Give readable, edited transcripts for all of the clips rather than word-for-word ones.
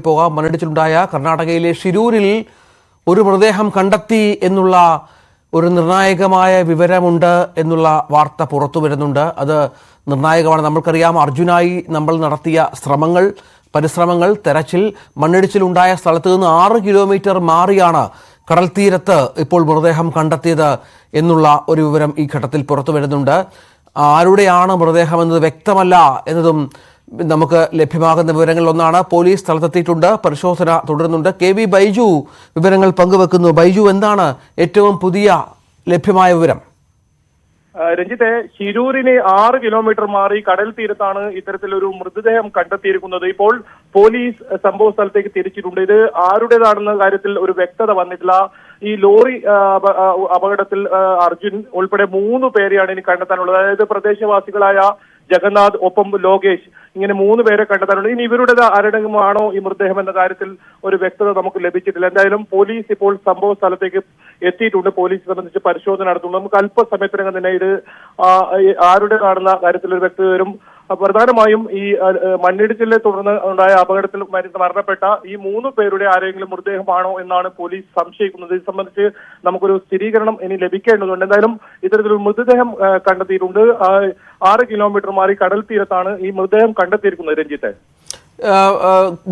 പോകാം. മണ്ണിടിച്ചിലുണ്ടായ കർണാടകയിലെ ഷിരൂരിൽ ഒരു മൃതദേഹം കണ്ടെത്തി എന്നുള്ള ഒരു നിർണായകമായ വിവരമുണ്ട് എന്നുള്ള വാർത്ത പുറത്തു വരുന്നുണ്ട്. അത് നിർണായകമാണ്. നമ്മൾക്കറിയാം, അർജുനായി നമ്മൾ നടത്തിയ പരിശ്രമങ്ങൾ, തെരച്ചിൽ മണ്ണിടിച്ചിലുണ്ടായ സ്ഥലത്ത് നിന്ന് 6 കിലോമീറ്റർ മാറിയാണ് കടൽ തീരത്ത് ഇപ്പോൾ മൃതദേഹം കണ്ടെത്തിയത് എന്നുള്ള ഒരു വിവരം ഈ ഘട്ടത്തിൽ പുറത്തു വരുന്നുണ്ട്. ആരുടെയാണ് മൃതദേഹം എന്നത് വ്യക്തമല്ല എന്നതും നമുക്ക് ലഭ്യമാകുന്ന വിവരങ്ങളിലൊന്നാണ്. പോലീസ് സ്ഥലത്തെത്തിയിട്ടുണ്ട്, പരിശോധന തുടരുന്നുണ്ട്. KV ബൈജു വിവരങ്ങൾ പങ്കുവെക്കുന്നു. ബൈജു, എന്താണ് ഏറ്റവും പുതിയ ലഭ്യമായ വിവരം? രഞ്ജിത്തെ, ശിരൂരിന് 6 കിലോമീറ്റർ മാറി കടൽ തീരത്താണ് ഇത്തരത്തിലൊരു മൃതദേഹം കണ്ടെത്തിയിരിക്കുന്നത്. ഇപ്പോൾ പോലീസ് സംഭവ സ്ഥലത്തേക്ക് തിരിച്ചിട്ടുണ്ട്. ഇത് ആരുടേതാണെന്ന കാര്യത്തിൽ ഒരു വ്യക്തത വന്നിട്ടില്ല. ഈ ലോറി അപകടത്തിൽ അർജുൻ ഉൾപ്പെടെ 3 പേരെയാണ് ഇനി കണ്ടെത്താനുള്ളത്. അതായത് പ്രദേശവാസികളായ ജഗന്നാഥ് ഒപ്പം ലോകേഷ്, ഇങ്ങനെ 3 പേരെ കണ്ടെത്താനുണ്ട്. ഇനി ഇവരുടെ ആരുടെയുമാണോ ഈ മൃതദേഹം എന്ന കാര്യത്തിൽ ഒരു വ്യക്തത നമുക്ക് ലഭിച്ചിട്ടില്ല. എന്തായാലും പോലീസ് ഇപ്പോൾ സംഭവ സ്ഥലത്തേക്ക് എത്തിയിട്ടുണ്ട്. പോലീസ് സംബന്ധിച്ച് പരിശോധന നടത്തുന്നു. നമുക്ക് അല്പസമയത്തിനകം തന്നെ ഇത് ആരുടേതാണെന്ന കാര്യത്തിൽ ഒരു വ്യക്തത വരും. പ്രധാനമായും ഈ മണ്ണിടിച്ചിലിനെ തുടർന്ന് ഉണ്ടായ അപകടത്തിൽ മരണപ്പെട്ട ഈ 3 പേരുടെ ആരെങ്കിലും മൃതദേഹമാണോ എന്നാണ് പോലീസ് സംശയിക്കുന്നത്. ഇത് സംബന്ധിച്ച് നമുക്കൊരു സ്ഥിരീകരണം ഇനി ലഭിക്കേണ്ടതുണ്ട്. എന്തായാലും ഇത്തരത്തിലൊരു മൃതദേഹം കണ്ടെത്തിയിട്ടുണ്ട്. 6 കിലോമീറ്റർ മാറി കടൽ തീരത്താണ് ഈ മൃതദേഹം കണ്ടെത്തിയിരിക്കുന്നത്. രഞ്ജിത്തെ,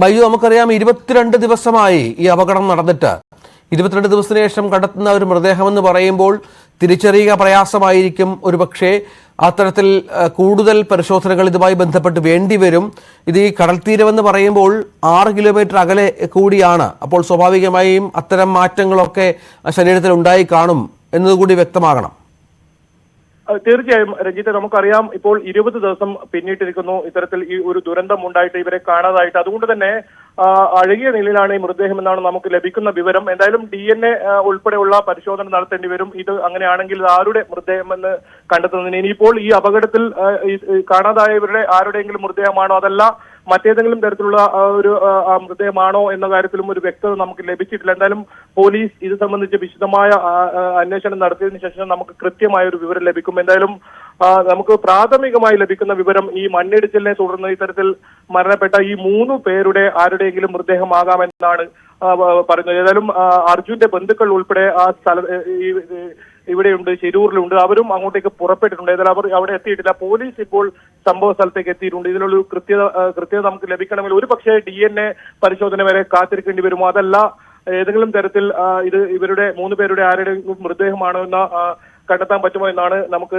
ബൈജു, നമുക്കറിയാം 22 ദിവസമായി ഈ അപകടം നടന്നിട്ട്. 22 ദിവസത്തിന് ശേഷം കണ്ടെത്തുന്ന ഒരു മൃതദേഹം എന്ന് പറയുമ്പോൾ തിരിച്ചറിയുക പ്രയാസമായിരിക്കും. ഒരുപക്ഷെ അത്തരത്തിൽ കൂടുതൽ പരിശോധനകൾ ഇതുമായി ബന്ധപ്പെട്ട് വേണ്ടിവരും. ഇത് ഈ കടൽ തീരമെന്ന് പറയുമ്പോൾ 6 കിലോമീറ്റർ അകലെ കൂടിയാണ്. അപ്പോൾ സ്വാഭാവികമായും അത്തരം മാറ്റങ്ങളൊക്കെ ശരീരത്തിൽ ഉണ്ടായി കാണും എന്നതുകൂടി വ്യക്തമാകണം. തീർച്ചയായും രഞ്ജിത്തെ, നമുക്കറിയാം ഇപ്പോൾ 20 ദിവസം പിന്നിട്ടിരിക്കുന്നു ഇത്തരത്തിൽ ഈ ഒരു ദുരന്തം ഉണ്ടായിട്ട്, ഇവരെ കാണാതായിട്ട്. അതുകൊണ്ട് തന്നെ അഴുകിയ നിലയിലാണ് ഈ മൃതദേഹം എന്നാണ് നമുക്ക് ലഭിക്കുന്ന വിവരം. എന്തായാലും DNA ഉൾപ്പെടെയുള്ള പരിശോധന നടത്തേണ്ടി വരും. ഇത് അങ്ങനെയാണെങ്കിൽ ഇത് ആരുടെ മൃതദേഹം എന്ന് കണ്ടെത്തുന്നതിന്. ഇനിയിപ്പോൾ ഈ അപകടത്തിൽ കാണാതായവരുടെ ആരുടെയെങ്കിലും മൃതദേഹമാണോ അതല്ല മറ്റേതെങ്കിലും തരത്തിലുള്ള ഒരു മൃതദേഹമാണോ എന്ന കാര്യത്തിലും ഒരു വ്യക്തത നമുക്ക് ലഭിച്ചിട്ടില്ല. എന്തായാലും പോലീസ് ഇത് സംബന്ധിച്ച് വിശദമായ അന്വേഷണം നടത്തിയതിനു ശേഷം നമുക്ക് കൃത്യമായ ഒരു വിവരം ലഭിക്കും. എന്തായാലും നമുക്ക് പ്രാഥമികമായി ലഭിക്കുന്ന വിവരം ഈ മണ്ണിടിച്ചിലിനെ തുടർന്ന് ഇത്തരത്തിൽ മരണപ്പെട്ട ഈ 3 പേരുടെ ആരുടെയെങ്കിലും മൃതദേഹമാകാമെന്നാണ് പറയുന്നത്. ഏതായാലും അർജുന്റെ ബന്ധുക്കൾ ഉൾപ്പെടെ ആ ഇവിടെയുണ്ട്, ശിരൂരിലുണ്ട്. അവരും അങ്ങോട്ടേക്ക് പുറപ്പെട്ടിട്ടുണ്ട്. ഏതായാലും അവർ അവിടെ എത്തിയിട്ടില്ല. പോലീസ് ഇപ്പോൾ സംഭവ സ്ഥലത്തേക്ക് എത്തിയിട്ടുണ്ട്. ഇതിനുള്ള കൃത്യത നമുക്ക് ലഭിക്കണമെങ്കിൽ ഒരു പക്ഷേ DNA പരിശോധന വരെ കാത്തിരിക്കേണ്ടി വരുമോ, അതല്ല ഏതെങ്കിലും തരത്തിൽ ഇത് ഇവരുടെ 3 പേരുടെ ആരുടെയും മൃതദേഹമാണോ എന്ന കണ്ടെത്താൻ പറ്റുമോ എന്നാണ് നമുക്ക്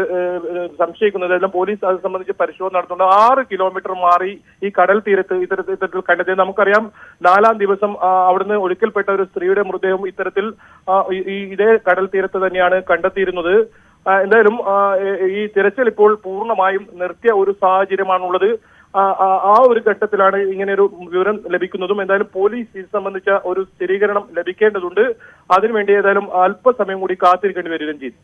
സംശയിക്കുന്നത്. എല്ലാം പോലീസ് അത് സംബന്ധിച്ച് പരിശോധന നടത്തുന്നുണ്ട്. 6 കിലോമീറ്റർ മാറി ഈ കടൽ തീരത്ത് ഇത്തരത്തിൽ കണ്ടെത്തിയത്. നമുക്കറിയാം 4-ാം ദിവസം അവിടുന്ന് ഒഴുക്കിൽപ്പെട്ട ഒരു സ്ത്രീയുടെ മൃതദേഹം ഇത്തരത്തിൽ ഇതേ കടൽ തീരത്ത് തന്നെയാണ് കണ്ടെത്തിയിരുന്നത്. എന്തായാലും ഈ തിരച്ചിൽ ഇപ്പോൾ പൂർണ്ണമായും നിർത്തിയ ഒരു സാഹചര്യമാണുള്ളത്. ആ ഒരു ഘട്ടത്തിലാണ് ഇങ്ങനെയൊരു വിവരം ലഭിക്കുന്നതും. എന്തായാലും പോലീസ് ഇത് സംബന്ധിച്ച ഒരു സ്ഥിരീകരണം ലഭിക്കേണ്ടതുണ്ട്. അതിനുവേണ്ടി ഏതായാലും അല്പസമയം കൂടി കാത്തിരിക്കേണ്ടി വരും. രഞ്ജിത്ത്,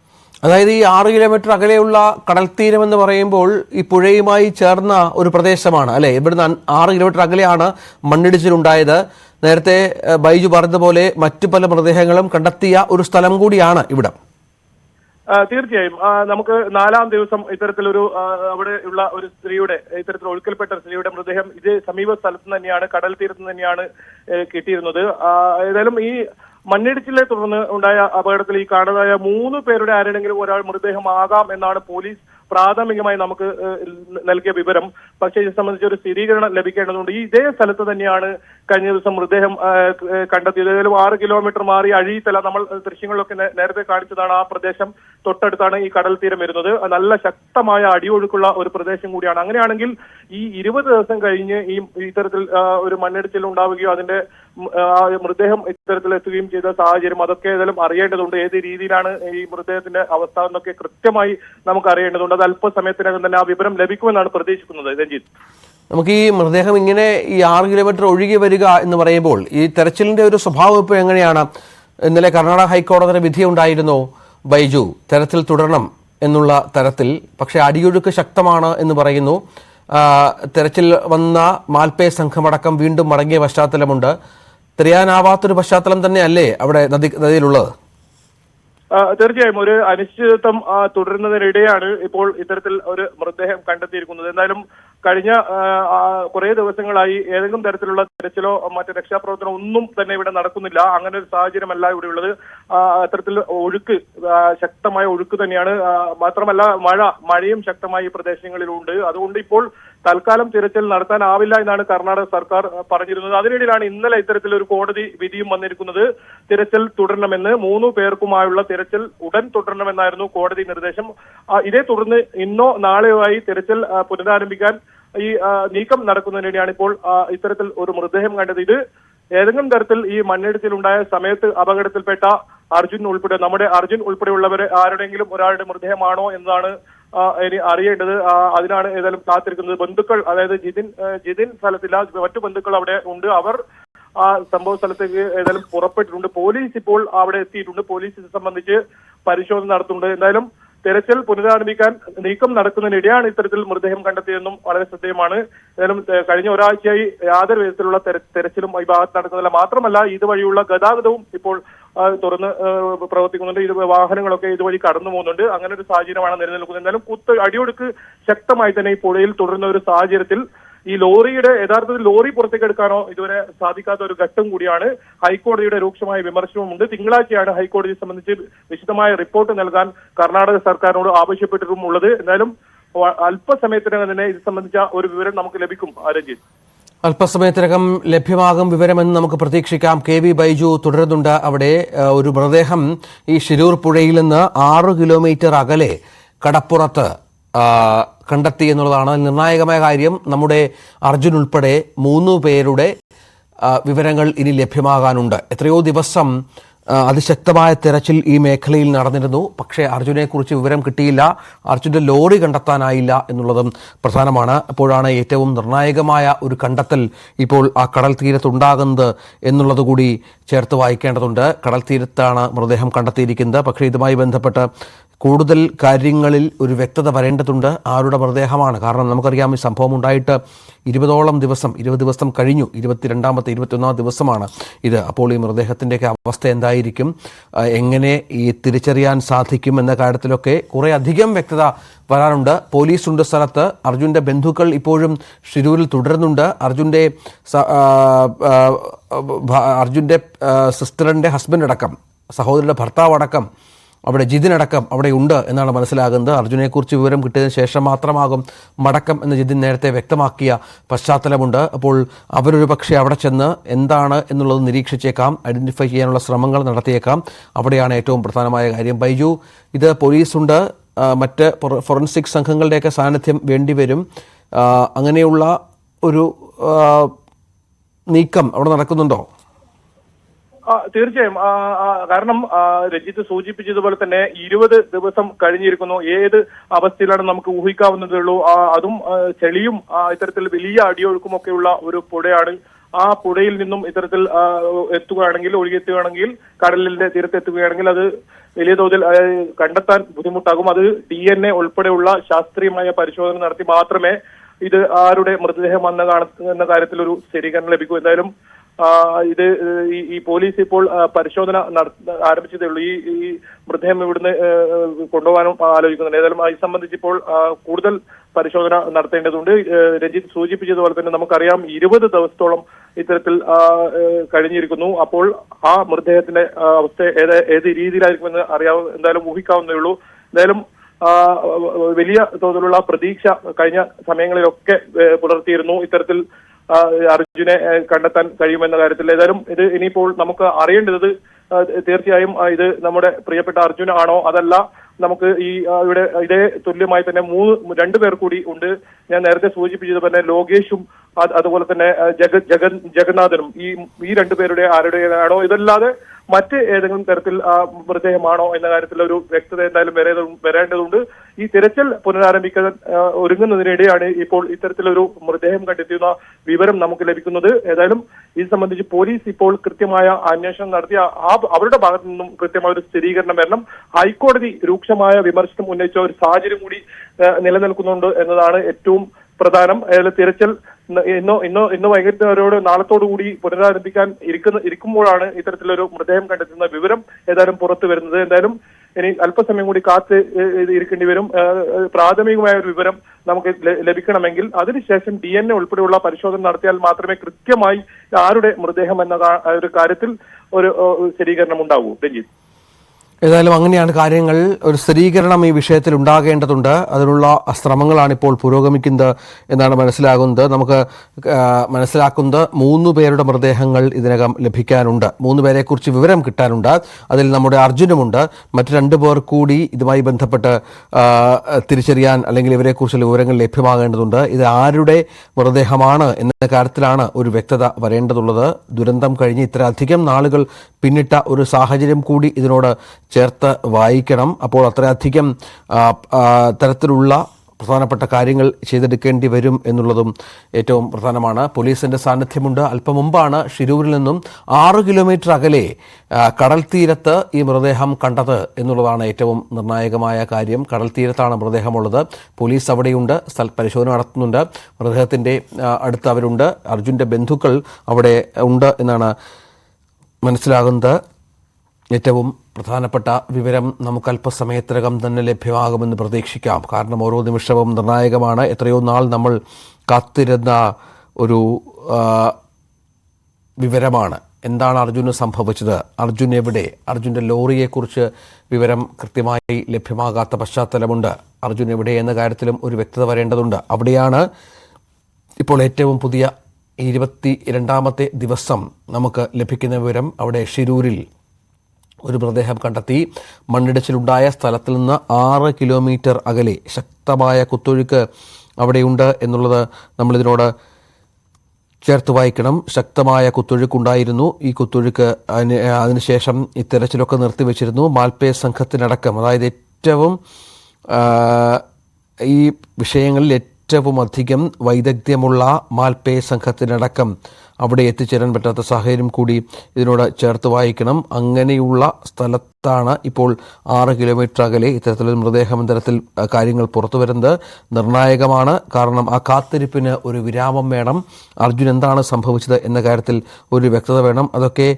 അതായത് ഈ 6 കിലോമീറ്റർ അകലെയുള്ള കടൽ തീരം എന്ന് പറയുമ്പോൾ ഈ പുഴയുമായി ചേർന്ന ഒരു പ്രദേശമാണ് അല്ലെ? ഇവിടുന്ന് 6 കിലോമീറ്റർ അകലെയാണ് മണ്ണിടിച്ചിലുണ്ടായത്. നേരത്തെ ബൈജു പറഞ്ഞതുപോലെ മറ്റു പല മൃതദേഹങ്ങളും കണ്ടെത്തിയ ഒരു സ്ഥലം കൂടിയാണ് ഇവിടം. തീർച്ചയായും നമുക്ക് 4-ാം ദിവസം ഇത്തരത്തിലൊരു അവിടെ ഉള്ള ഒരു സ്ത്രീയുടെ ഇത്തരത്തിൽ ഒഴുക്കൽപ്പെട്ട സ്ത്രീയുടെ മൃതദേഹം ഇത് സമീപ സ്ഥലത്ത് തന്നെയാണ്, കടൽ തീരത്ത് തന്നെയാണ് കിട്ടിയിരുന്നത്. ഏതായാലും ഈ മണ്ണിടിച്ചിലിനെ തുടർന്ന് ഉണ്ടായ അപകടത്തിൽ ഈ കാണാതായ 3 പേരുടെ ആരുടെങ്കിലും ഒരാൾ മൃതദേഹമാകാം എന്നാണ് പോലീസ് പ്രാഥമികമായി നമുക്ക് നൽകിയ വിവരം. പക്ഷേ ഇത് സംബന്ധിച്ച് ഒരു സ്ഥിരീകരണം ലഭിക്കേണ്ടതുണ്ട്. ഇതേ സ്ഥലത്ത് തന്നെയാണ് കഴിഞ്ഞ ദിവസം മൃതദേഹം കണ്ടെത്തിയത്. ഏതായാലും 6 കിലോമീറ്റർ മാറി അഴീത്തല, നമ്മൾ ദൃശ്യങ്ങളിലൊക്കെ നേരത്തെ കാണിച്ചതാണ്. ആ പ്രദേശം തൊട്ടടുത്താണ് ഈ കടൽ തീരം വരുന്നത്. നല്ല ശക്തമായ അടിയൊഴുക്കുള്ള ഒരു പ്രദേശം കൂടിയാണ്. അങ്ങനെയാണെങ്കിൽ ഈ 20 ദിവസം കഴിഞ്ഞ് ഈ ഇത്തരത്തിൽ ഒരു മണ്ണിടിച്ചിൽ ഉണ്ടാവുകയോ അതിന്റെ മൃതദേഹം ഇത്തരത്തിൽ എത്തുകയും ചെയ്ത സാഹചര്യം അതൊക്കെ ഏതായാലും അറിയേണ്ടതുണ്ട്. ഏത് രീതിയിലാണ് ഈ മൃതദേഹത്തിന്റെ അവസ്ഥ എന്നൊക്കെ കൃത്യമായി നമുക്ക് അറിയേണ്ടതുണ്ട്. അത് അല്പസമയത്തിനകം തന്നെ ആ വിവരം ലഭിക്കുമെന്നാണ് പ്രതീക്ഷിക്കുന്നത്. രഞ്ജിത്ത്, നമുക്ക് ഈ മൃതദേഹം ഇങ്ങനെ ഈ 6 കിലോമീറ്റർ ഒഴുകി വരിക എന്ന് പറയുമ്പോൾ ഈ തെരച്ചിലിന്റെ ഒരു സ്വഭാവം ഇപ്പോൾ എങ്ങനെയാണ്? ഇന്നലെ കർണാടക ഹൈക്കോടതിയുടെ വിധിയുണ്ടായിരുന്നു ബൈജു, തെരച്ചിൽ തുടരണം എന്നുള്ള തരത്തിൽ. പക്ഷേ അടിയൊഴുക്ക് ശക്തമാണ് എന്ന് പറയുന്നു. തെരച്ചിൽ വന്ന മാൽപേ സംഘമടക്കം വീണ്ടും മടങ്ങിയ പശ്ചാത്തലമുണ്ട്. തിരയാനാവാത്തൊരു പശ്ചാത്തലം തന്നെയല്ലേ അവിടെ നദിയിലുള്ളത്? തീർച്ചയായും ഒരു അനിശ്ചിതത്വം തുടരുന്നതിനിടെയാണ് ഇപ്പോൾ ഇത്തരത്തിൽ ഒരു മൃതദേഹം കണ്ടെത്തിയിരിക്കുന്നത്. എന്തായാലും കഴിഞ്ഞ കുറെ ദിവസങ്ങളായി ഏതെങ്കിലും തരത്തിലുള്ള തെരച്ചിലോ മറ്റ് രക്ഷാപ്രവർത്തനമോ ഒന്നും തന്നെ ഇവിടെ നടക്കുന്നില്ല. അങ്ങനെ ഒരു സാഹചര്യമല്ല ഇവിടെ ഉള്ളത്. അത്തരത്തിൽ ഒഴുക്ക്, ശക്തമായ ഒഴുക്ക് തന്നെയാണ്. മാത്രമല്ല മഴയും ശക്തമായി ഈ പ്രദേശങ്ങളിലുണ്ട്. അതുകൊണ്ട് ഇപ്പോൾ തൽക്കാലം തിരച്ചിൽ നടത്താനാവില്ല എന്നാണ് കർണാടക സർക്കാർ പറഞ്ഞിരുന്നത്. അതിനിടയിലാണ് ഇന്നലെ ഇത്തരത്തിലൊരു കോടതി വിധിയും വന്നിരിക്കുന്നത്. തിരച്ചിൽ തുടരണമെന്ന്, 3 പേർക്കുമായുള്ള തിരച്ചിൽ ഉടൻ തുടരണമെന്നായിരുന്നു കോടതി നിർദ്ദേശം. ഇതേ തുടർന്ന് ഇന്നോ നാളെയോ ആയി തിരച്ചിൽ പുനരാരംഭിക്കാൻ ഈ നീക്കം നടക്കുന്നതിനിടെയാണ് ഇപ്പോൾ ഇത്തരത്തിൽ ഒരു മൃതദേഹം കണ്ടത്. ഇത് ഏതെങ്കിലും തരത്തിൽ ഈ മണ്ണിടിച്ചിലുണ്ടായ സമയത്ത് അപകടത്തിൽപ്പെട്ട നമ്മുടെ അർജുൻ ഉൾപ്പെടെയുള്ളവരെ ആരുടെങ്കിലും ഒരാളുടെ മൃതദേഹമാണോ എന്നതാണ് ഇനി അറിയേണ്ടത്. അതിനാണ് ഏതായാലും കാത്തിരിക്കുന്നത്. ബന്ധുക്കൾ, അതായത് ജിതിൻ സ്ഥലത്തില്ല, മറ്റു ബന്ധുക്കൾ അവിടെ ഉണ്ട്. അവർ ആ സംഭവ സ്ഥലത്തേക്ക് ഏതായാലും പുറപ്പെട്ടിട്ടുണ്ട്. പോലീസ് ഇപ്പോൾ അവിടെ എത്തിയിട്ടുണ്ട്. പോലീസ് ഇത് സംബന്ധിച്ച് പരിശോധന നടത്തുന്നുണ്ട്. എന്തായാലും തെരച്ചിൽ പുനരാരംഭിക്കാൻ നീക്കം നടക്കുന്നതിനിടെയാണ് ഇത്തരത്തിൽ മൃതദേഹം കണ്ടെത്തിയതെന്നും വളരെ ശ്രദ്ധേയമാണ്. ഏതായാലും കഴിഞ്ഞ ഒരാഴ്ചയായി യാതൊരു വിധത്തിലുള്ള തെരച്ചിലും ഈ ഭാഗത്ത് നടക്കുന്നില്ല. മാത്രമല്ല ഇതുവഴിയുള്ള ഗതാഗതവും ഇപ്പോൾ തുറന്ന് പ്രവർത്തിക്കുന്നുണ്ട്. ഇത് വാഹനങ്ങളൊക്കെ ഇതുവഴി കടന്നു പോകുന്നുണ്ട്. അങ്ങനെ ഒരു സാഹചര്യമാണ് നിലനിൽക്കുന്നത്. എന്തായാലും അടിയൊഴുക്ക് ശക്തമായി തന്നെ ഈ പുഴയിൽ തുടരുന്ന ഒരു സാഹചര്യത്തിൽ ഈ യഥാർത്ഥത്തിൽ ലോറി പുറത്തേക്ക് എടുക്കാനോ ഇതുവരെ സാധിക്കാത്ത ഒരു ഘട്ടം കൂടിയാണ്. ഹൈക്കോടതിയുടെ രൂക്ഷമായ വിമർശനവുമുണ്ട്. തിങ്കളാഴ്ചയാണ് ഹൈക്കോടതിയെ സംബന്ധിച്ച് വിശദമായ റിപ്പോർട്ട് നൽകാൻ കർണാടക സർക്കാരിനോട് ആവശ്യപ്പെട്ടിട്ടുമുള്ളത്. എന്തായാലും അല്പസമയത്തിനകം തന്നെ ഇത് സംബന്ധിച്ച ഒരു വിവരം നമുക്ക് ലഭിക്കും. രഞ്ജിത്ത്, അല്പസമയത്തിനകം ലഭ്യമാകും വിവരമെന്ന് നമുക്ക് പ്രതീക്ഷിക്കാം. KV ബൈജു തുടരുന്നുണ്ട്. അവിടെ ഒരു മൃതദേഹം ഈ ശിരൂർ പുഴയിൽ നിന്ന് 6 കിലോമീറ്റർ അകലെ കടപ്പുറത്ത് കണ്ടെത്തി എന്നുള്ളതാണ് നിർണായകമായ കാര്യം. നമ്മുടെ അർജുൻ ഉൾപ്പെടെ 3 പേരുടെ വിവരങ്ങൾ ഇനി ലഭ്യമാകാനുണ്ട്. എത്രയോ ദിവസം അതിശക്തമായ തെരച്ചിൽ ഈ മേഖലയിൽ നടന്നിരുന്നു. പക്ഷേ അർജുനെക്കുറിച്ച് വിവരം കിട്ടിയില്ല. അർജുൻ്റെ ലോറി കണ്ടെത്താനായില്ല എന്നുള്ളതും പ്രധാനമാണ്. അപ്പോഴാണ് ഏറ്റവും നിർണായകമായ ഒരു കണ്ടെത്തൽ ഇപ്പോൾ ആ കടൽ തീരത്തുണ്ടാകുന്നത് എന്നുള്ളത് കൂടി ചേർത്ത് വായിക്കേണ്ടതുണ്ട്. കടൽ തീരത്താണ് മൃതദേഹം കണ്ടെത്തിയിരിക്കുന്നത്. പക്ഷേ ഇതുമായി ബന്ധപ്പെട്ട് കൂടുതൽ കാര്യങ്ങളിൽ ഒരു വ്യക്തത വരേണ്ടതുണ്ട്. ആരുടെ മൃതദേഹമാണ്? കാരണം നമുക്കറിയാം ഈ സംഭവം ഉണ്ടായിട്ട് 20 ദിവസം കഴിഞ്ഞു. 21 ദിവസമാണ് ഇത്. അപ്പോൾ ഈ മൃതദേഹത്തിൻ്റെയൊക്കെ അവസ്ഥ എന്തായിരിക്കും, എങ്ങനെ ഈ തിരിച്ചറിയാൻ സാധിക്കും എന്ന കാര്യത്തിലൊക്കെ കുറേ അധികം വ്യക്തത വരാനുണ്ട്. പോലീസുണ്ട് സ്ഥലത്ത്. അർജുൻ്റെ ബന്ധുക്കൾ ഇപ്പോഴും ഷിരൂരിൽ തുടരുന്നുണ്ട്. അർജുൻ്റെ സിസ്റ്ററിൻ്റെ ഹസ്ബൻഡ് അടക്കം, സഹോദരിയുടെ ഭർത്താവ് അടക്കം, അവിടെ ജിതിനടക്കം അവിടെ ഉണ്ട് എന്നാണ് മനസ്സിലാകുന്നത്. അർജുനെക്കുറിച്ച് വിവരം കിട്ടിയതിന് ശേഷം മാത്രമാകും മടക്കം എന്ന് ജിതിൻ നേരത്തെ വ്യക്തമാക്കിയ പശ്ചാത്തലമുണ്ട്. അപ്പോൾ അവരൊരു പക്ഷേ അവിടെ ചെന്ന് എന്താണ് എന്നുള്ളത് നിരീക്ഷിച്ചേക്കാം, ഐഡൻറ്റിഫൈ ചെയ്യാനുള്ള ശ്രമങ്ങൾ നടത്തിയേക്കാം. അവിടെയാണ് ഏറ്റവും പ്രധാനമായ കാര്യം. ബൈജു, ഇത് പോലീസുണ്ട്, മറ്റ് ഫോറൻസിക് സംഘങ്ങളുടെയൊക്കെ സാന്നിധ്യം വേണ്ടിവരും. അങ്ങനെയുള്ള ഒരു നീക്കം അവിടെ നടക്കുന്നുണ്ടോ? തീർച്ചയായും. കാരണം രഞ്ജിത്ത് സൂചിപ്പിച്ചതുപോലെ തന്നെ 20 ദിവസം കഴിഞ്ഞിരിക്കുന്നു. ഏത് അവസ്ഥയിലാണ് നമുക്ക് ഊഹിക്കാവുന്നതേ ഉള്ളൂ. അതും ചെളിയും ഇത്തരത്തിൽ വലിയ അടിയൊഴുക്കും ഒക്കെയുള്ള ഒരു പുഴയാണ്. ആ പുഴയിൽ നിന്നും ഇത്തരത്തിൽ ഒഴുകിയെത്തുകയാണെങ്കിൽ കടലിന്റെ തീരത്തെത്തുകയാണെങ്കിൽ അത് വലിയ തോതിൽ കണ്ടെത്താൻ ബുദ്ധിമുട്ടാകും. അത് DNA ഉൾപ്പെടെയുള്ള ശാസ്ത്രീയമായ പരിശോധന നടത്തി മാത്രമേ ഇത് ആരുടെ മൃതദേഹം എന്ന കാര്യത്തിൽ ഒരു സ്ഥിരീകരണം ലഭിക്കൂ. എന്തായാലും ഇത് ഈ പോലീസ് ഇപ്പോൾ പരിശോധന ആരംഭിച്ചതേ ഉള്ളൂ. ഈ മൃതദേഹം ഇവിടുന്ന് കൊണ്ടുപോകാനും ആലോചിക്കുന്നുണ്ട്. ഏതായാലും ഇത് സംബന്ധിച്ച് ഇപ്പോൾ കൂടുതൽ പരിശോധന നടത്തേണ്ടതുണ്ട്. രഞ്ജിത്ത് സൂചിപ്പിച്ചതുപോലെ തന്നെ നമുക്കറിയാം 20 ദിവസത്തോളം ഇത്തരത്തിൽ കഴിഞ്ഞിരിക്കുന്നു. അപ്പോൾ ആ മൃതദേഹത്തിന്റെ അവസ്ഥ ഏത് രീതിയിലായിരിക്കുമെന്ന് എന്തായാലും ഊഹിക്കാവുന്നേ ഉള്ളൂ. എന്തായാലും വലിയ തോതിലുള്ള പ്രതീക്ഷ കഴിഞ്ഞ സമയങ്ങളിലൊക്കെ പുലർത്തിയിരുന്നു ഇത്തരത്തിൽ അർജുനെ കണ്ടെത്താൻ കഴിയുമെന്ന കാര്യത്തിൽ. ഏതായാലും ഇത് ഇനിയിപ്പോൾ നമുക്ക് അറിയേണ്ടത് തീർച്ചയായും ഇത് നമ്മുടെ പ്രിയപ്പെട്ട അർജുൻ ആണോ അതല്ല നമുക്ക് ഇതേ തുല്യമായി തന്നെ 2 പേർ കൂടി ഉണ്ട്. ഞാൻ നേരത്തെ സൂചിപ്പിച്ചത് തന്നെ ലോകേഷും അതുപോലെ തന്നെ ജഗന്നാഥനും ഈ 2 പേരുടെ ആരുടെയാണോ ഇതല്ലാതെ മറ്റ് ഏതെങ്കിലും തരത്തിൽ മൃതദേഹമാണോ എന്ന കാര്യത്തിൽ ഒരു വ്യക്തത എന്തായാലും വരേണ്ടതുണ്ട്. ഈ തിരച്ചിൽ പുനരാരംഭിക്കാൻ ഒരുങ്ങുന്നതിനിടെയാണ് ഇപ്പോൾ ഇത്തരത്തിലൊരു മൃതദേഹം കണ്ടെത്തിയുന്ന വിവരം നമുക്ക് ലഭിക്കുന്നത്. ഏതായാലും ഇത് സംബന്ധിച്ച് പോലീസ് ഇപ്പോൾ കൃത്യമായ അന്വേഷണം നടത്തി അവരുടെ ഭാഗത്തു നിന്നും കൃത്യമായ ഒരു സ്ഥിരീകരണം വരണം. ഹൈക്കോടതി രൂക്ഷമായ വിമർശനം ഉന്നയിച്ച ഒരു സാഹചര്യം കൂടി നിലനിൽക്കുന്നുണ്ട് എന്നതാണ് ഏറ്റവും പ്രധാനം. തിരച്ചിൽ ഇന്ന് വൈകുന്നേരത്തോട് നാളത്തോടുകൂടി പുനരാരംഭിക്കാൻ ഇരിക്കുമ്പോഴാണ് ഇത്തരത്തിലൊരു മൃതദേഹം കണ്ടെത്തുന്ന വിവരം ഏതായാലും പുറത്തു വരുന്നത്. എന്തായാലും ഇനി അല്പസമയം കൂടി കാത്ത് ഇരിക്കേണ്ടി വരും. പ്രാഥമികമായ ഒരു വിവരം നമുക്ക് ലഭിക്കണമെങ്കിൽ അതിനുശേഷം DNA ഉൾപ്പെടെയുള്ള പരിശോധന നടത്തിയാൽ മാത്രമേ കൃത്യമായി ആരുടെ മൃതദേഹം എന്ന ഒരു കാര്യത്തിൽ ഒരു സ്ഥിരീകരണം ഉണ്ടാവൂ. രഞ്ജിത്ത്, ഏതായാലും അങ്ങനെയാണ് കാര്യങ്ങൾ. ഒരു സ്ഥിരീകരണം ഈ വിഷയത്തിൽ ഉണ്ടാകേണ്ടതുണ്ട്. അതിനുള്ള ശ്രമങ്ങളാണ് ഇപ്പോൾ പുരോഗമിക്കുന്നത് എന്നാണ് മനസ്സിലാകുന്നത്. നമുക്ക് മനസ്സിലാക്കുന്നത് 3 പേരുടെ മൃതദേഹങ്ങൾ ഇതിനകം ലഭിക്കാനുണ്ട്. 3 പേരെക്കുറിച്ച് വിവരം കിട്ടാനുണ്ട്. അതിൽ നമ്മുടെ അർജുനുമുണ്ട്. മറ്റ് 2 പേർ കൂടി ഇതുമായി ബന്ധപ്പെട്ട് തിരിച്ചറിയാൻ അല്ലെങ്കിൽ ഇവരെക്കുറിച്ചുള്ള വിവരങ്ങൾ ലഭ്യമാകേണ്ടതുണ്ട്. ഇത് ആരുടെ മൃതദേഹമാണ് എന്ന കാര്യത്തിലാണ് ഒരു വ്യക്തത വരേണ്ടതുള്ളത്. ദുരന്തം കഴിഞ്ഞ് ഇത്രയധികം നാളുകൾ പിന്നിട്ട ഒരു സാഹചര്യം കൂടി ഇതിനോട് ചേർത്ത് വായിക്കണം. അപ്പോൾ അത്രയധികം തരത്തിലുള്ള പ്രധാനപ്പെട്ട കാര്യങ്ങൾ ചെയ്തെടുക്കേണ്ടി വരും എന്നുള്ളതും ഏറ്റവും പ്രധാനമാണ്. പോലീസിന്റെ സാന്നിധ്യമുണ്ട്. അല്പം മുമ്പാണ് ഷിരൂരിൽ നിന്നും 6 കിലോമീറ്റർ അകലെ കടൽ തീരത്ത് ഈ മൃതദേഹം കണ്ടത് എന്നുള്ളതാണ് ഏറ്റവും നിർണായകമായ കാര്യം. കടൽ തീരത്താണ് മൃതദേഹമുള്ളത്. പോലീസ് അവിടെയുണ്ട്, പരിശോധന നടത്തുന്നുണ്ട്. മൃതദേഹത്തിന്റെ അടുത്ത് അവരുണ്ട്. അർജുന്റെ ബന്ധുക്കൾ അവിടെ ഉണ്ട് എന്നാണ് മനസ്സിലാകുന്നത്. ഏറ്റവും പ്രധാനപ്പെട്ട വിവരം നമുക്ക് അല്പസമയത്തിനകം തന്നെ ലഭ്യമാകുമെന്ന് പ്രതീക്ഷിക്കാം. കാരണം ഓരോ നിമിഷവും നിർണായകമാണ്. എത്രയോ നാൾ നമ്മൾ കാത്തിരുന്ന ഒരു വിവരമാണ്. എന്താണ് അർജുന് സംഭവിച്ചത്? അർജുൻ എവിടെ? അർജുൻ്റെ ലോറിയെക്കുറിച്ച് വിവരം കൃത്യമായി ലഭ്യമാകാത്ത പശ്ചാത്തലമുണ്ട്. അർജുൻ എവിടെ എന്ന കാര്യത്തിലും ഒരു വ്യക്തത വരേണ്ടതുണ്ട്. അവിടെയാണ് ഇപ്പോൾ ഏറ്റവും പുതിയ 22ാമത്തെ ദിവസം നമുക്ക് ലഭിക്കുന്ന വിവരം. അവിടെ ഷിരൂരിൽ ഒരു മൃതദേഹം കണ്ടെത്തി. മണ്ണിടിച്ചിലുണ്ടായ സ്ഥലത്തിൽ നിന്ന് 6 കിലോമീറ്റർ അകലെ ശക്തമായ കുത്തൊഴുക്ക് അവിടെയുണ്ട് എന്നുള്ളത് നമ്മളിതിനോട് ചേർത്ത് വായിക്കണം. ശക്തമായ കുത്തൊഴുക്കുണ്ടായിരുന്നു. ഈ കുത്തൊഴുക്ക് അതിനുശേഷം ഈ തെരച്ചിലൊക്കെ നിർത്തിവെച്ചിരുന്നു. മാൽപ്പേ സംഘത്തിനടക്കം, അതായത് ഏറ്റവും ഈ വിഷയങ്ങളിൽ ഏറ്റവും അധികം വൈദഗ്ധ്യമുള്ള മാൽപ്പേ സംഘത്തിനടക്കം അവിടെ എത്തിച്ചേരാൻ പറ്റാത്ത സാഹചര്യം കൂടി ഇതിനോട് ചേർത്ത് വായിക്കണം. അങ്ങനെയുള്ള സ്ഥലത്താണ് ഇപ്പോൾ 6 കിലോമീറ്റർ അകലെ ഇത്തരത്തിലൊരു മൃതദേഹം തരത്തിൽ കാര്യങ്ങൾ പുറത്തു വരുന്നത്. നിർണായകമാണ്. കാരണം ആ കാത്തിരിപ്പിന് ഒരു വിരാമം വേണം. അർജുൻ എന്താണ് സംഭവിച്ചത് എന്ന കാര്യത്തിൽ ഒരു വ്യക്തത വേണം. അതൊക്കെ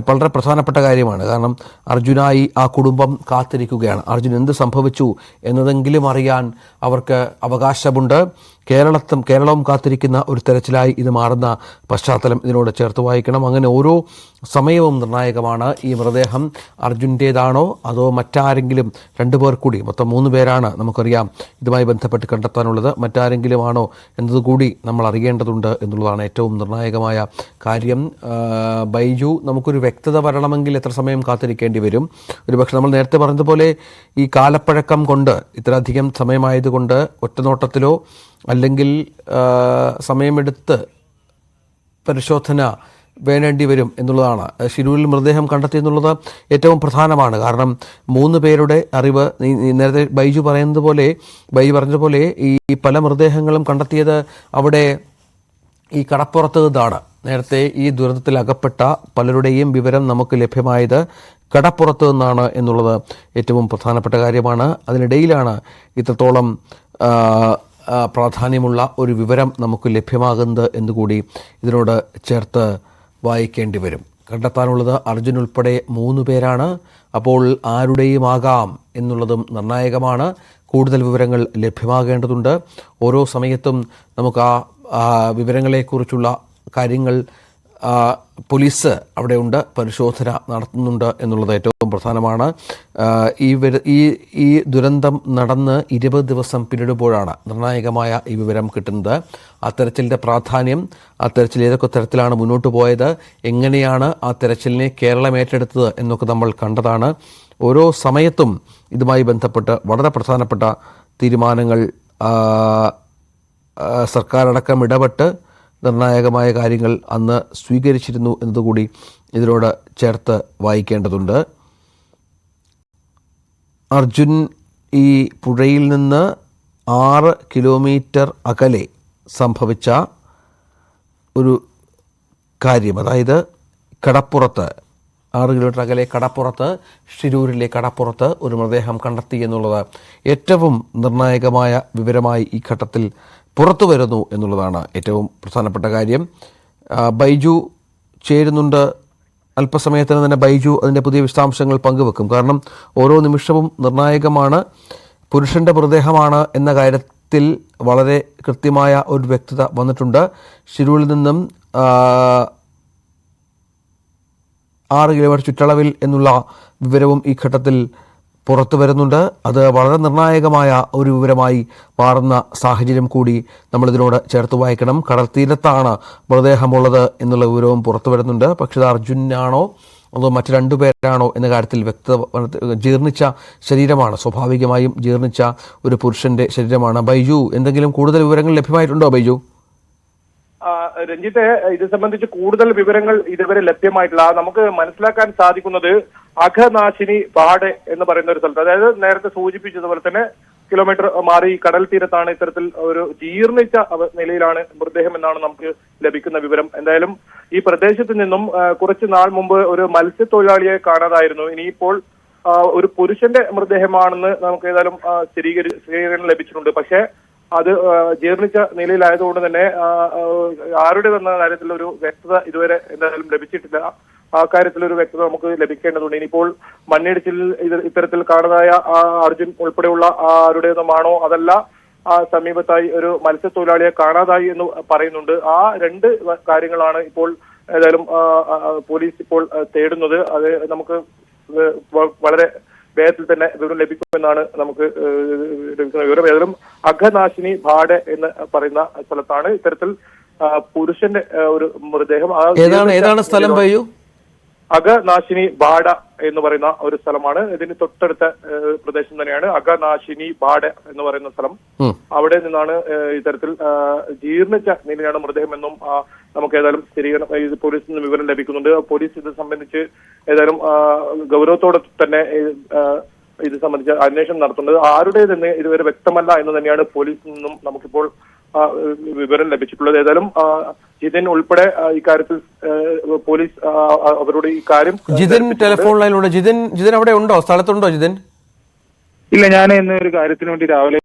വളരെ പ്രധാനപ്പെട്ട കാര്യമാണ്. കാരണം അർജുനായി ആ കുടുംബം കാത്തിരിക്കുകയാണ്. അർജുൻ എന്ത് സംഭവിച്ചു എന്നതെങ്കിലും അറിയാൻ അവർക്ക് അവകാശമുണ്ട്. കേരളവും കാത്തിരിക്കുന്ന ഒരു തെരച്ചിലായി ഇത് മാറുന്ന പശ്ചാത്തലം ഇതിനോട് ചേർത്ത് വായിക്കണം. അങ്ങനെ ഓരോ സമയവും നിർണായകമാണ്. ഈ മൃതദേഹം അർജുൻ്റേതാണോ അതോ മറ്റാരെങ്കിലും 2 പേർ കൂടി, മൊത്തം 3 പേരാണ് നമുക്കറിയാം ഇതുമായി ബന്ധപ്പെട്ട് കണ്ടെത്താനുള്ളത്, മറ്റാരെങ്കിലും ആണോ എന്നതുകൂടി നമ്മൾ അറിയേണ്ടതുണ്ട് എന്നുള്ളതാണ് ഏറ്റവും നിർണായകമായ കാര്യം. ബൈജു, നമുക്കൊരു വ്യക്തത വരണമെങ്കിൽ എത്ര സമയം കാത്തിരിക്കേണ്ടി വരും? ഒരുപക്ഷെ നമ്മൾ നേരത്തെ പറഞ്ഞതുപോലെ ഈ കാലപ്പഴക്കം കൊണ്ട്, ഇത്രയധികം സമയമായതുകൊണ്ട് ഒറ്റനോട്ടത്തിലോ അല്ലെങ്കിൽ സമയമെടുത്ത് പരിശോധന വേണ്ടി വരും എന്നുള്ളതാണ്. ഷിരൂരിൽ മൃതദേഹം കണ്ടെത്തി എന്നുള്ളത് ഏറ്റവും പ്രധാനമാണ്. കാരണം 3 പേരുടെ അറിവ്, നേരത്തെ ബൈജു പറഞ്ഞതുപോലെ ഈ പല മൃതദേഹങ്ങളും കണ്ടെത്തിയത് അവിടെ ഈ കടപ്പുറത്ത് നിന്നാണ്. നേരത്തെ ഈ ദുരന്തത്തിൽ അകപ്പെട്ട പലരുടെയും വിവരം നമുക്ക് ലഭ്യമായത് കടപ്പുറത്ത് നിന്നാണ് എന്നുള്ളത് ഏറ്റവും പ്രധാനപ്പെട്ട കാര്യമാണ്. അതിനിടയിലാണ് ഇത്രത്തോളം പ്രാധാന്യമുള്ള ഒരു വിവരം നമുക്ക് ലഭ്യമാകുന്നത് എന്നുകൂടി ഇതിനോട് ചേർത്ത് വായിക്കേണ്ടി വരും. കണ്ടെത്താനുള്ളത് അർജുൻ ഉൾപ്പെടെ 3 പേരാണ്. അപ്പോൾ ആരുടെയും ആകാം എന്നുള്ളതും നിർണായകമാണ്. കൂടുതൽ വിവരങ്ങൾ ലഭ്യമാകേണ്ടതുണ്ട്. ഓരോ സമയത്തും നമുക്ക് ആ വിവരങ്ങളെക്കുറിച്ചുള്ള കാര്യങ്ങൾ പോലീസ് അവിടെയുണ്ട്, പരിശോധന നടത്തുന്നുണ്ട് എന്നുള്ളത് ഏറ്റവും പ്രധാനമാണ്. ഈ ദുരന്തം നടന്ന് 20 ദിവസം പിന്നിടുമ്പോഴാണ് നിർണായകമായ ഈ വിവരം കിട്ടുന്നത്. ആ തെരച്ചിലിൻ്റെ പ്രാധാന്യം, ആ തെരച്ചിൽ ഏതൊക്കെ തരത്തിലാണ് മുന്നോട്ട് പോയത്, എങ്ങനെയാണ് ആ തെരച്ചിലിനെ കേരളം ഏറ്റെടുത്തത് എന്നൊക്കെ നമ്മൾ കണ്ടതാണ്. ഓരോ സമയത്തും ഇതുമായി ബന്ധപ്പെട്ട് വളരെ പ്രധാനപ്പെട്ട തീരുമാനങ്ങൾ സർക്കാരടക്കം ഇടപെട്ട് നിർണായകമായ കാര്യങ്ങൾ അന്ന് സ്വീകരിച്ചിരുന്നു എന്നതുകൂടി ഇതിനോട് ചേർത്ത് വായിക്കേണ്ടതുണ്ട്. അർജുൻ ഈ പുഴയിൽ നിന്ന് 6 കിലോമീറ്റർ അകലെ സംഭവിച്ച ഒരു കാര്യം, അതായത് കടപ്പുറത്ത് 6 കിലോമീറ്റർ അകലെ കടപ്പുറത്ത്, ഷിരൂരിലെ കടപ്പുറത്ത് ഒരു മൃതദേഹം കണ്ടെത്തി എന്നുള്ളത് ഏറ്റവും നിർണായകമായ വിവരമായി ഈ ഘട്ടത്തിൽ പുറത്തു വരുന്നു എന്നുള്ളതാണ് ഏറ്റവും പ്രധാനപ്പെട്ട കാര്യം. ബൈജു ചേരുന്നുണ്ട്. അല്പസമയത്തിന് തന്നെ ബൈജു അതിൻ്റെ പുതിയ വിശദാംശങ്ങൾ പങ്കുവെക്കും. കാരണം ഓരോ നിമിഷവും നിർണായകമാണ്. പുരുഷന്റെ മൃതദേഹമാണ് എന്ന കാര്യത്തിൽ വളരെ കൃത്യമായ ഒരു വ്യക്തത വന്നിട്ടുണ്ട്. ശിരൂരിൽ നിന്നും 6 കിലോമീറ്റർ ചുറ്റളവിൽ എന്നുള്ള വിവരവും ഈ ഘട്ടത്തിൽ പുറത്തു വരുന്നുണ്ട്. അത് വളരെ നിർണായകമായ ഒരു വിവരമായി മാറുന്ന സാഹചര്യം കൂടി നമ്മളിതിനോട് ചേർത്ത് വായിക്കണം. കടൽ തീരത്താണ് മൃതദേഹമുള്ളത് എന്നുള്ള വിവരവും പുറത്തു വരുന്നുണ്ട്. പക്ഷേ ഇത് അർജുനാണോ അതോ മറ്റു 2 പേരാണോ എന്ന കാര്യത്തിൽ വ്യക്തത. ജീർണിച്ച ശരീരമാണ്, സ്വാഭാവികമായും ജീർണിച്ച ഒരു പുരുഷന്റെ ശരീരമാണ്. ബൈജു, എന്തെങ്കിലും കൂടുതൽ വിവരങ്ങൾ ലഭ്യമായിട്ടുണ്ടോ ബൈജു? രഞ്ജിത്തെ, ഇത് സംബന്ധിച്ച് കൂടുതൽ വിവരങ്ങൾ ഇതുവരെ ലഭ്യമായിട്ടില്ല. നമുക്ക് മനസ്സിലാക്കാൻ സാധിക്കുന്നത് അഘനാശിനി ബാഡ് എന്ന് പറയുന്ന ഒരു സ്ഥലത്ത്, അതായത് നേരത്തെ സൂചിപ്പിച്ചതുപോലെ തന്നെ കിലോമീറ്റർ മാറി കടൽ തീരത്താണ് ഇത്തരത്തിൽ ഒരു ജീർണിച്ച നിലയിലാണ് മൃതദേഹം എന്നാണ് നമുക്ക് ലഭിക്കുന്ന വിവരം. എന്തായാലും ഈ പ്രദേശത്ത് നിന്നും കുറച്ച് നാൾ മുമ്പ് ഒരു മത്സ്യത്തൊഴിലാളിയെ കാണാതായിരുന്നു. ഇനിയിപ്പോൾ ഒരു പുരുഷന്റെ മൃതദേഹമാണെന്ന് നമുക്ക് ഏതായാലും സ്ഥിരീകരണം ലഭിച്ചിട്ടുണ്ട്. പക്ഷേ അത് ജീർണിച്ച നിലയിലായതുകൊണ്ട് തന്നെ ആരുടേതെന്ന കാര്യത്തിൽ ഒരു വ്യക്തത ഇതുവരെ എന്തായാലും ലഭിച്ചിട്ടില്ല. ആ കാര്യത്തിൽ ഒരു വ്യക്തത നമുക്ക് ലഭിക്കേണ്ടതുണ്ട്. ഇനിയിപ്പോൾ മണ്ണിടിച്ചിൽ ഇത്തരത്തിൽ കാണാതായ അർജുൻ ഉൾപ്പെടെയുള്ള ആരുടേതുമാണോ അതല്ല സമീപത്തായി ഒരു മത്സ്യത്തൊഴിലാളിയെ കാണാതായി എന്ന് പറയുന്നുണ്ട്. ആ 2 കാര്യങ്ങളാണ് ഇപ്പോൾ ഏതായാലും പോലീസ് ഇപ്പോൾ തേടുന്നത്. അത് നമുക്ക് വളരെ വേഗത്തിൽ തന്നെ വിവരം ലഭിക്കുമെന്നാണ് നമുക്ക് ലഭിക്കുന്ന വിവരം. ഏതായാലും അഘനാശിനി ബാഡ് എന്ന് പറയുന്ന സ്ഥലത്താണ് ഇത്തരത്തിൽ പുരുഷന്റെ ഒരു മൃതദേഹം. ഏതാണ് സ്ഥലം ബൈജു? അഘനാശിനി ബാഡ എന്ന് പറയുന്ന ഒരു സ്ഥലമാണ്. ഇതിന് തൊട്ടടുത്ത പ്രദേശം തന്നെയാണ് അഘനാശിനി ബാഡ എന്ന് പറയുന്ന സ്ഥലം. അവിടെ നിന്നാണ് ഇത്തരത്തിൽ ജീർണിച്ച നിലയിലാണ് മൃതദേഹം എന്നും നമുക്ക് ഏതായാലും സ്ഥിരീകരണം പോലീസിൽ നിന്ന് വിവരം ലഭിക്കുന്നുണ്ട്. പോലീസ് ഇത് സംബന്ധിച്ച് ഏതായാലും ഗൗരവത്തോടെ തന്നെ ഇത് സംബന്ധിച്ച് അന്വേഷണം നടത്തുന്നത്. ആരുടേതെന്ന് ഇതുവരെ വ്യക്തമല്ല എന്ന് തന്നെയാണ് പോലീസിൽ നിന്നും നമുക്കിപ്പോൾ വിവരം ലഭിച്ചിട്ടുള്ളത്. ഏതായാലും ജിതിൻ ഉൾപ്പെടെ ഇക്കാര്യത്തിൽ പോലീസ് അവരോട് ഈ കാര്യം ജിതിൻ ടെലിഫോൺ ലൈനിലൂടെ ജിതിൻ അവിടെ ഉണ്ടോ, സ്ഥലത്തുണ്ടോ ജിതിൻ? ഇല്ല, ഞാൻ ഇന്ന് ഒരു കാര്യത്തിന് വേണ്ടി രാവിലെ